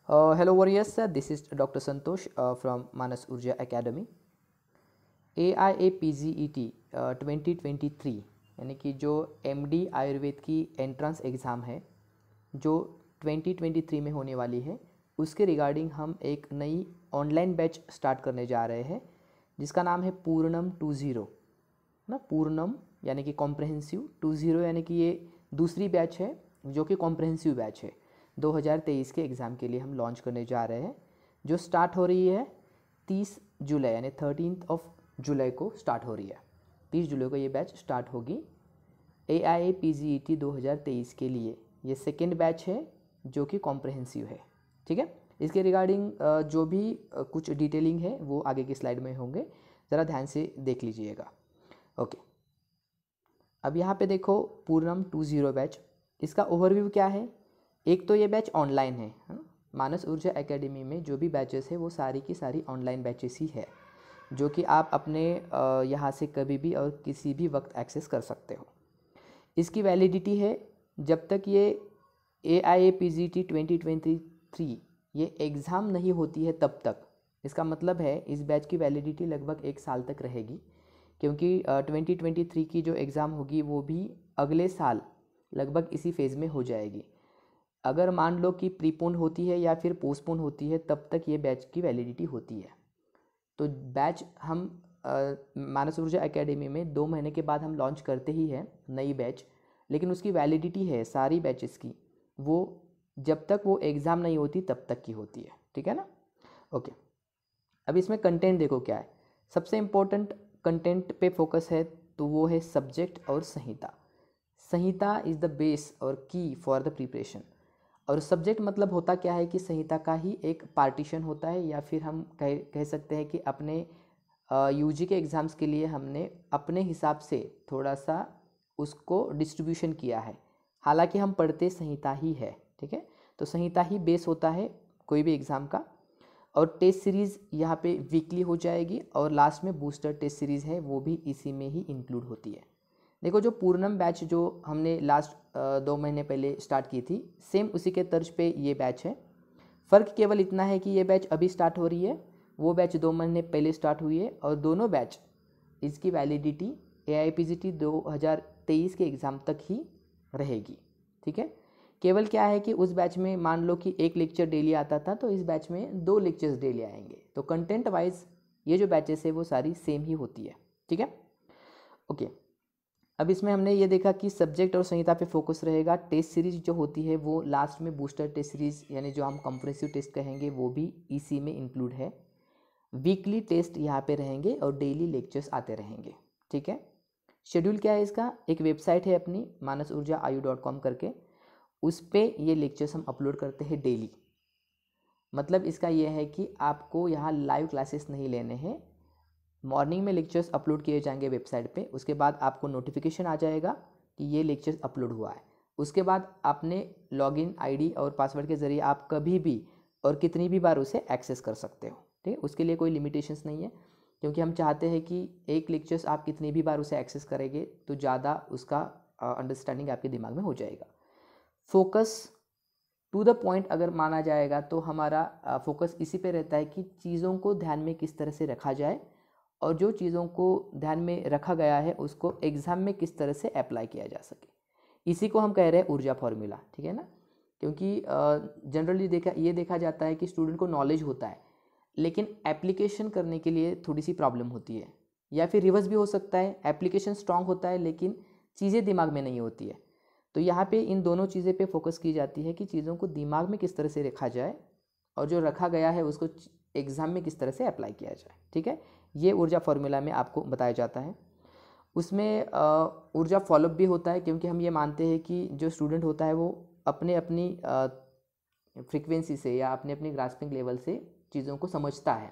Hello warriors, this is Dr. Santosh from Manas Urja Academy. AIAPGET 2023 यानी कि जो MD Ayurveda की एंट्रेंस एग्ज़ाम है जो 2023 में होने वाली है, उसके रिगार्डिंग हम एक नई ऑनलाइन बैच स्टार्ट करने जा रहे हैं जिसका नाम है पूर्णम 20 ना। पूर्णम यानी कि कॉम्प्रहेंसिव, 20 यानी कि ये दूसरी बैच है जो कि कॉम्प्रहेंसिव बैच है। 2023 के एग्ज़ाम के लिए हम लॉन्च करने जा रहे हैं, जो स्टार्ट हो रही है 30 जुलाई यानी 13 जुलाई को स्टार्ट हो रही है। 30 जुलाई को ये बैच स्टार्ट होगी AIAPGET 2023 के लिए। ये सेकेंड बैच है जो कि कॉम्प्रहेंसिव है, ठीक है। इसके रिगार्डिंग जो भी कुछ डिटेलिंग है वो आगे की स्लाइड में होंगे, ज़रा ध्यान से देख लीजिएगा। ओके, अब यहाँ पे देखो पूर्णम 20 बैच, इसका ओवरव्यू क्या है। एक तो ये बैच ऑनलाइन है ना। मानस ऊर्जा एकेडमी में जो भी बैचेस है वो सारी की सारी ऑनलाइन बैचेस ही है, जो कि आप अपने यहाँ से कभी भी और किसी भी वक्त एक्सेस कर सकते हो। इसकी वैलिडिटी है जब तक ये AIAPGET 2023 ये एग्ज़ाम नहीं होती है तब तक। इसका मतलब है इस बैच की वैलिडिटी लगभग 1 साल तक रहेगी, क्योंकि 2023 की जो एग्ज़ाम होगी वो भी अगले साल लगभग इसी फेज़ में हो जाएगी। अगर मान लो कि प्रीपोन होती है या फिर पोस्टपोन होती है तब तक ये बैच की वैलिडिटी होती है। तो बैच हम मानस ऊर्जा एकेडमी में 2 महीने के बाद हम लॉन्च करते ही हैं नई बैच, लेकिन उसकी वैलिडिटी है सारी बैचेस की, वो जब तक वो एग्ज़ाम नहीं होती तब तक की होती है, ठीक है ना। ओके, अब इसमें कंटेंट देखो क्या है। सबसे इम्पोर्टेंट कंटेंट पे फोकस है तो वो है सब्जेक्ट और संहिता। संहिता इज़ द बेस और की फॉर द प्रिपरेशन। और सब्जेक्ट मतलब होता क्या है कि संहिता का ही एक पार्टीशन होता है, या फिर हम कह सकते हैं कि अपने UG के एग्ज़ाम्स के लिए हमने अपने हिसाब से थोड़ा सा उसको डिस्ट्रीब्यूशन किया है। हालांकि हम पढ़ते संहिता ही है, ठीक है। तो संहिता ही बेस होता है कोई भी एग्ज़ाम का। और टेस्ट सीरीज़ यहाँ पे वीकली हो जाएगी, और लास्ट में बूस्टर टेस्ट सीरीज़ है वो भी इसी में ही इंक्लूड होती है। देखो जो पूर्णम बैच जो हमने लास्ट 2 महीने पहले स्टार्ट की थी, सेम उसी के तर्ज पे ये बैच है। फ़र्क केवल इतना है कि ये बैच अभी स्टार्ट हो रही है, वो बैच 2 महीने पहले स्टार्ट हुई है, और दोनों बैच इसकी वैलिडिटी AIPGET 2023 के एग्ज़ाम तक ही रहेगी, ठीक है। केवल क्या है कि उस बैच में मान लो कि 1 लेक्चर डेली आता था, तो इस बैच में 2 लेक्चर्स डेली आएंगे। तो कंटेंट वाइज ये जो बैचेस है वो सारी सेम ही होती है, ठीक है। ओके, अब इसमें हमने ये देखा कि सब्जेक्ट और संहिता पे फोकस रहेगा। टेस्ट सीरीज जो होती है वो लास्ट में बूस्टर टेस्ट सीरीज यानी जो हम कंप्रेसिव टेस्ट कहेंगे वो भी इसी में इंक्लूड है। वीकली टेस्ट यहाँ पे रहेंगे और डेली लेक्चर्स आते रहेंगे, ठीक है। शेड्यूल क्या है इसका, एक वेबसाइट है अपनी manasurjaayu.com करके, उस पर ये लेक्चर्स हम अपलोड करते हैं डेली। मतलब इसका ये है कि आपको यहाँ लाइव क्लासेस नहीं लेने हैं। मॉर्निंग में लेक्चर्स अपलोड किए जाएंगे वेबसाइट पे, उसके बाद आपको नोटिफिकेशन आ जाएगा कि ये लेक्चर्स अपलोड हुआ है। उसके बाद आपने लॉगिन आईडी और पासवर्ड के ज़रिए आप कभी भी और कितनी भी बार उसे एक्सेस कर सकते हो, ठीक है। उसके लिए कोई लिमिटेशंस नहीं है, क्योंकि हम चाहते हैं कि एक लेक्चर्स आप कितनी भी बार उसे एक्सेस करेंगे तो ज़्यादा उसका अंडरस्टैंडिंग आपके दिमाग में हो जाएगा। फोकस टू द पॉइंट अगर माना जाएगा तो हमारा फोकस इसी पे रहता है कि चीज़ों को ध्यान में किस तरह से रखा जाए, और जो चीज़ों को ध्यान में रखा गया है उसको एग्ज़ाम में किस तरह से अप्लाई किया जा सके। इसी को हम कह रहे हैं ऊर्जा फॉर्मूला, ठीक है ना। क्योंकि जनरली देखा जाता है कि स्टूडेंट को नॉलेज होता है, लेकिन एप्लीकेशन करने के लिए थोड़ी सी प्रॉब्लम होती है, या फिर रिवर्स भी हो सकता है, एप्लीकेशन स्ट्रांग होता है लेकिन चीज़ें दिमाग में नहीं होती है। तो यहाँ पे इन दोनों चीज़ें पे फोकस की जाती है कि चीज़ों को दिमाग में किस तरह से रखा जाए, और जो रखा गया है उसको एग्ज़ाम में किस तरह से अप्लाई किया जाए, ठीक है। ये ऊर्जा फार्मूला में आपको बताया जाता है। उसमें ऊर्जा फॉलोअप भी होता है, क्योंकि हम ये मानते हैं कि जो स्टूडेंट होता है वो अपने अपनी फ्रीक्वेंसी से या अपने अपनी ग्रास्पिंग लेवल से चीज़ों को समझता है,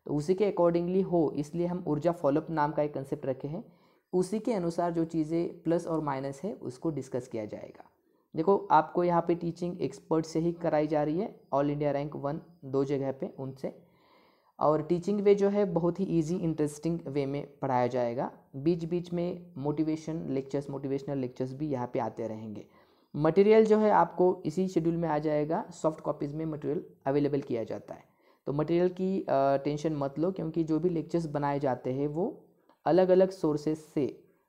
तो उसी के अकॉर्डिंगली हो, इसलिए हम ऊर्जा फॉलोअप नाम का एक कंसेप्ट रखे हैं। उसी के अनुसार जो चीज़ें प्लस और माइनस है उसको डिस्कस किया जाएगा। देखो आपको यहाँ पे टीचिंग एक्सपर्ट से ही कराई जा रही है, ऑल इंडिया रैंक 1 2 जगह पे उनसे, और टीचिंग वे जो है बहुत ही इजी इंटरेस्टिंग वे में पढ़ाया जाएगा। बीच बीच में मोटिवेशनल लेक्चर्स भी यहाँ पे आते रहेंगे। मटेरियल जो है आपको इसी शेड्यूल में आ जाएगा, सॉफ्ट कॉपीज़ में मटेरियल अवेलेबल किया जाता है। तो मटेरियल की टेंशन मत लो, क्योंकि जो भी लेक्चर्स बनाए जाते हैं वो अलग अलग सोर्सेज से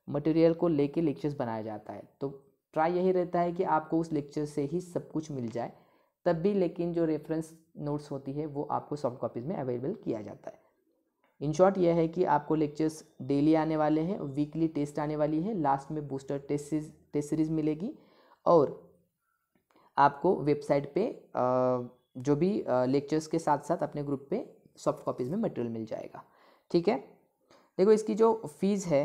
मटेरियल को लेके लेक्चर्स बनाया जाता है। तो ट्राई यही रहता है कि आपको उस लेक्चर से ही सब कुछ मिल जाए तब भी, लेकिन जो रेफरेंस नोट्स होती है वो आपको सॉफ्ट कॉपीज़ में अवेलेबल किया जाता है। इन शॉर्ट यह है कि आपको लेक्चर्स डेली आने वाले हैं, वीकली टेस्ट आने वाली है, लास्ट में बूस्टर टेस्ट सीरीज मिलेगी, और आपको वेबसाइट पे जो भी लेक्चर्स के साथ साथ अपने ग्रुप पे सॉफ्ट कॉपीज़ में मटेरियल मिल जाएगा। ठीक है, देखो इसकी जो फीस है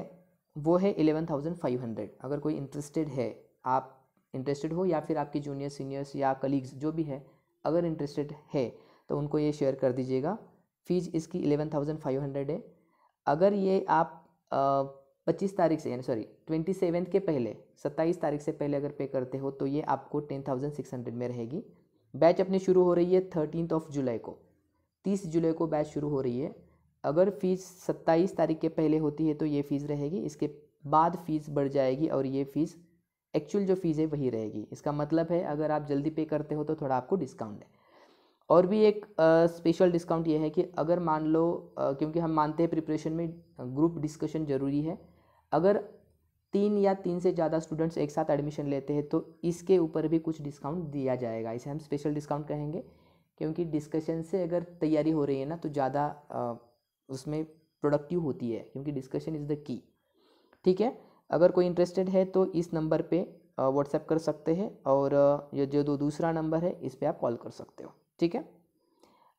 वो है 11,500। अगर कोई इंटरेस्टेड है, आप इंटरेस्टेड हो या फिर आपके जूनियर सीनियर्स या कलीग्स जो भी है अगर इंटरेस्टेड है तो उनको ये शेयर कर दीजिएगा। फ़ीस इसकी 11,500 है। अगर ये आप 25 तारीख से, यानी सॉरी 27 के पहले, 27 तारीख से पहले अगर पे करते हो तो ये आपको 10,600 में रहेगी। बैच अपनी शुरू हो रही है 13 जुलाई को, 30 जुलाई को बैच शुरू हो रही है। अगर फ़ीस 27 तारीख के पहले होती है तो ये फ़ीस रहेगी, इसके बाद फ़ीस बढ़ जाएगी और ये फ़ीस एक्चुअल जो फ़ीस है वही रहेगी। इसका मतलब है अगर आप जल्दी पे करते हो तो थोड़ा आपको डिस्काउंट है। और भी एक स्पेशल डिस्काउंट ये है कि अगर मान लो क्योंकि हम मानते हैं प्रिपरेशन में ग्रुप डिस्कशन ज़रूरी है, अगर 3 या 3 से ज़्यादा स्टूडेंट्स एक साथ एडमिशन लेते हैं तो इसके ऊपर भी कुछ डिस्काउंट दिया जाएगा। इसे हम स्पेशल डिस्काउंट कहेंगे, क्योंकि डिस्कशन से अगर तैयारी हो रही है ना तो ज़्यादा उसमें प्रोडक्टिव होती है, क्योंकि डिस्कशन इज़ द की। ठीक है, अगर कोई इंटरेस्टेड है तो इस नंबर पे व्हाट्सएप कर सकते हैं, और ये जो दूसरा नंबर है इस पर आप कॉल कर सकते हो। ठीक है,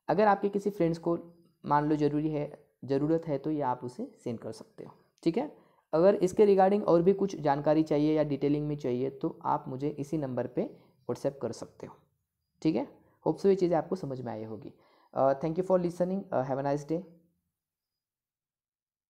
अगर आपके किसी फ्रेंड्स को मान लो ज़रूरत है तो ये आप उसे सेंड कर सकते हो। ठीक है, अगर इसके रिगार्डिंग और भी कुछ जानकारी चाहिए या डिटेलिंग में चाहिए तो आप मुझे इसी नंबर पे व्हाट्सएप कर सकते हो। ठीक है, होप सो ये चीज़ें आपको समझ में आई होगी। Thank you for listening, have a nice day.